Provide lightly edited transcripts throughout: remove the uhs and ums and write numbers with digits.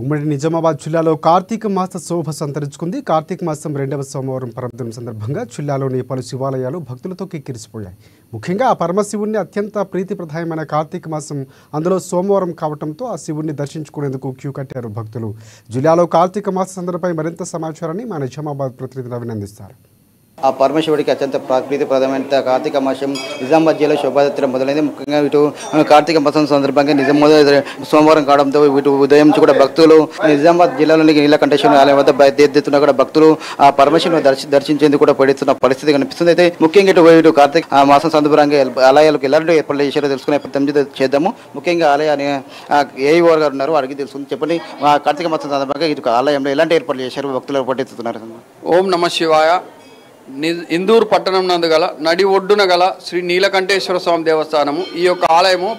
ఉమ్మడి నిజామాబాద్ జిల్లాలో కార్తీక మాస శోభ సంతరించుకుంది. కార్తీక మాసం 2వ సోమవారం పర్వదినం సందర్భంగా జిల్లాలోని పలు శివాలయాలు భక్తులతో కిక్కిరిసిపోయాయి. ముఖ్యంగా ఆ పరమశివుణ్ణి అత్యంత ప్రీతిప్రదాయమైన కార్తీక మాసం అందులో సోమవారం కావడంతో ఆ శివుణ్ణి దర్శించుకునేందుకు క్యూ కట్టారు భక్తులు. జిల్లాలో కార్తీక మాస సందర్భంపై మరింత సమాచారాన్ని మా నిజామాబాద్ ప్రతినిధి అభినందిస్తారు. ఆ పరమశివుడికి అత్యంత ప్రీతిప్రదమైన కార్తీక మాసం నిజామాబాద్ జిల్లా శోభాయాత్ర మొదలైంది. ముఖ్యంగా ఇటు కార్తీక మాసం సందర్భంగా నిజామాబాద్ సోమవారం కావడంతో ఇటు ఉదయం నుంచి కూడా భక్తులు నిజామాబాద్ జిల్లాలోని నీలకంఠేశ్వర ఆలయం వద్ద ఎత్తున కూడా భక్తులు ఆ పరమశివుని దర్శించేందుకు కూడా పడుతున్న పరిస్థితి కనిపిస్తుంది. అయితే ముఖ్యంగా ఇటు కార్తీక మాసం సందర్భంగా ఆలయాలకు ఎలాంటి ఏర్పాట్లు చేశారో తెలుసుకునే ప్రయత్నం చేద్దాము. ముఖ్యంగా ఆలయాన్ని ఏఈఓ గారు ఉన్నారు, వారికి తెలుసుకుని చెప్పండి. కార్తీక మాసం సందర్భంగా ఇటు ఆలయంలో ఎలాంటి ఏర్పాట్లు చేశారు, భక్తులు పట్టెత్తుతున్నారు. ఓం నమ శివాయ. ఇందూరు పట్టణం నందు గల నడి ఒడ్డున గల శ్రీ నీలకంఠేశ్వర స్వామి దేవస్థానము. ఈ యొక్క ఆలయము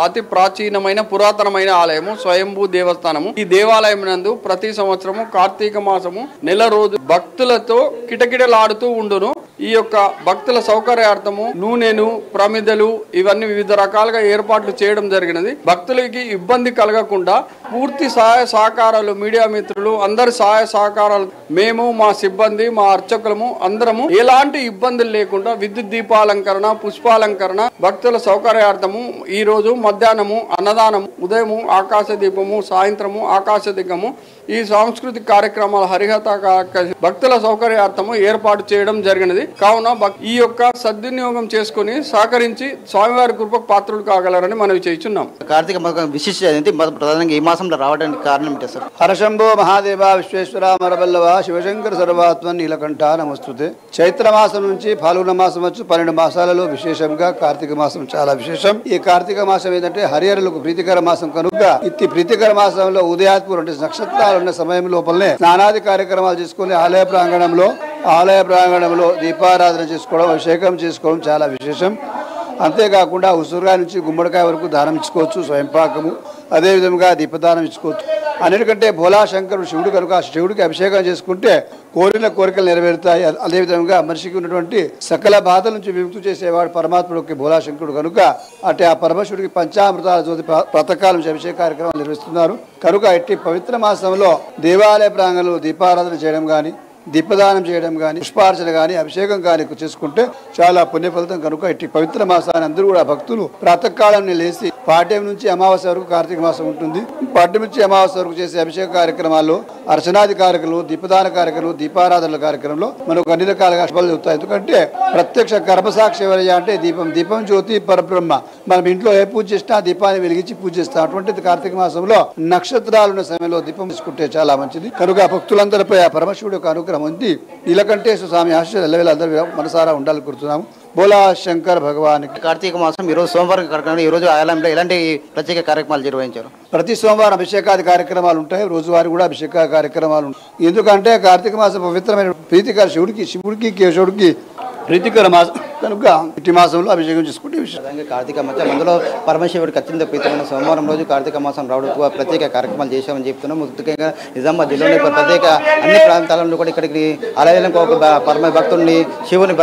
అతి ప్రాచీనమైన పురాతనమైన ఆలయము, స్వయంభూ దేవస్థానము. ఈ దేవాలయం నందు ప్రతి సంవత్సరము కార్తీక మాసము నెల రోజు భక్తులతో కిటకిటలాడుతూ ఉండును. ఈ యొక్క భక్తుల సౌకర్యార్థము నూనెను, ప్రమిదలు ఇవన్నీ వివిధ రకాలుగా ఏర్పాట్లు చేయడం జరిగినది. భక్తులకి ఇబ్బంది కలగకుండా పూర్తి సహాయ సహకారాలు మీడియా మిత్రులు అందరి సహాయ సహకారాలు మేము, మా సిబ్బంది, మా అర్చకులము అందరము ఎలాంటి ఇబ్బందులు లేకుండా విద్యుత్ దీపాలంకరణ, పుష్పాలంకరణ, భక్తుల సౌకర్యార్థము ఈ రోజు మధ్యాహ్నము అన్నదానము, ఉదయము ఆకాశ దీపము, సాయంత్రము ఆకాశ దిగ్గము ఈ సాంస్కృతిక కార్యక్రమాల హరిహత భక్తుల సౌకర్యార్థము ఏర్పాటు చేయడం జరిగినది. కావున ఈ యొక్క సద్వినియోగం చేసుకుని సహకరించి స్వామివారి కృపకు పాత్రులు కాగలరని మనవి చేస్తున్నాం. కార్తీక మాసం విశిష్టత ప్రధానంగా ఈ మాసంలో రావడానికి కారణం ఏంటి సార్? హరశంభో మహాదేవ విశ్వేశ్వర మరబల్లవ శివశంకర సర్వాత్మ నీలకంఠ నమస్తుతే. చైత్ర మాసం నుంచి ఫాల్గుణ మాసం వచ్చి 12 మాసాలలో విశేషంగా కార్తీక మాసం చాలా విశేషం. ఈ కార్తీక మాసం ఏంటంటే హరిహరులకు ప్రీతికర మాసం కనుక ఇట్టి ప్రీతికర మాసంలో ఉదయాత్పూర్ అంటే నక్షత్రాలు ఉన్న సమయం లోపలనే స్నానాది కార్యక్రమాలు చేసుకుని ఆలయ ప్రాంగణంలో దీపారాధన చేసుకోవడం, అభిషేకం చేసుకోవడం చాలా విశేషం. అంతేకాకుండా ఉసురుగా నుంచి గుమ్మడికాయ వరకు దానం ఇచ్చుకోవచ్చు, స్వయంపాకము, అదేవిధంగా దీపదానం ఇచ్చుకోవచ్చు. అన్నిటికంటే భోలా శంకరుడు శివుడు కనుక శివుడికి అభిషేకం చేసుకుంటే కోరిన కోరికలు నెరవేరుతాయి. అదేవిధంగా మనిషికి ఉన్నటువంటి సకల బాధల నుంచి విముక్తి చేసేవాడు పరమాత్ముడికి భోలా శంకరుడు కనుక అంటే ఆ పరమశివుడికి పంచామృతాల జ్యోతి ప్రాతకాలం అభిషేక కార్యక్రమాలు నిర్వహిస్తున్నారు. కనుక ఇట్టి పవిత్ర మాసంలో దేవాలయ ప్రాంగణంలో దీపారాధన చేయడం కానీ, దీపదానం చేయడం కానీ, పుష్పార్చన కానీ, అభిషేకం కానీ చేసుకుంటే చాలా పుణ్య ఫలితం కనుక ఇట్టి పవిత్ర మాసాన్ని అందరూ కూడా భక్తులు ప్రాతకాలాన్ని లేచి పాడ్యం నుంచి అమావాస్య వరకు కార్తీక మాసం ఉంటుంది. పాడ్యం నుంచి అమావాస్య వరకు చేసే అభిషేక కార్యక్రమాల్లో, అర్చనాది కార్యక్రమంలో, దీపదాన కార్యక్రమంలో, దీపారాధనల కార్యక్రమంలో మనకు అన్ని రకాలుగా శుభాలు చెబుతాయి. ఎందుకంటే ప్రత్యక్ష గర్భసాక్షి ఎవరయ్యా అంటే దీపం జ్యోతి పరబ్రహ్మ. మనం ఇంట్లో ఏ పూజ చేసినా దీపాన్ని వెలిగించి పూజ చేస్తాం. అటువంటిది కార్తీక మాసంలో నక్షత్రాలున్న సమయంలో దీపం తీసుకుంటే చాలా మంచిది. కనుక భక్తులందరిపై ఆ పరమశివుడు యొక్క అనుగ్రహం ఉంది. నీలకంఠేశ్వర స్వామి ఆశీస్సులు ఎల్లవేళ అందరూ మనసారా ఉండాలని కోరుతున్నాము. బోలా శంకర్ భగవానికి. కార్తీక మాసం ఈరోజు సోమవారం కార్యక్రమం, ఈరోజు ఆలయంలో ఎలాంటి ప్రత్యేక కార్యక్రమాలు నిర్వహించారు? ప్రతి సోమవారం అభిషేకాది కార్యక్రమాలు ఉంటాయి, రోజువారీ కూడా అభిషేక కార్యక్రమాలు ఉంటాయి. ఎందుకంటే కార్తీక మాసం పవిత్రమైన ప్రీతికర శివుడికి కేశవుడికి ప్రీతికర మాసం కనుక ఇట్టి మాసంలో అభిషేకం చేసుకుంటే విధంగా కార్తీక మాసం అందులో పరమశివుడికి అత్యంత ప్రీతిమైన సోమవారం రోజు కార్తీక మాసం రావడం ప్రత్యేక కార్యక్రమాలు చేశామని చెప్తున్నాం. ముఖ్యంగా నిజామాబాద్ జిల్లాలో ప్రత్యేక అన్ని ప్రాంతాలలో కూడా ఇక్కడికి ఆలయాలకు ఒక పరమ భక్తుడిని శివుని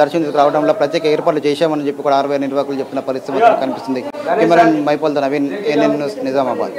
దర్శనం రావడంలో ప్రత్యేక ఏర్పాట్లు చేశామని చెప్పి కూడా 60 నిర్వాహకులు చెప్తున్న పరిస్థితి కనిపిస్తుంది. మైపోల్ నవీన్, NN న్యూస్, నిజామాబాద్.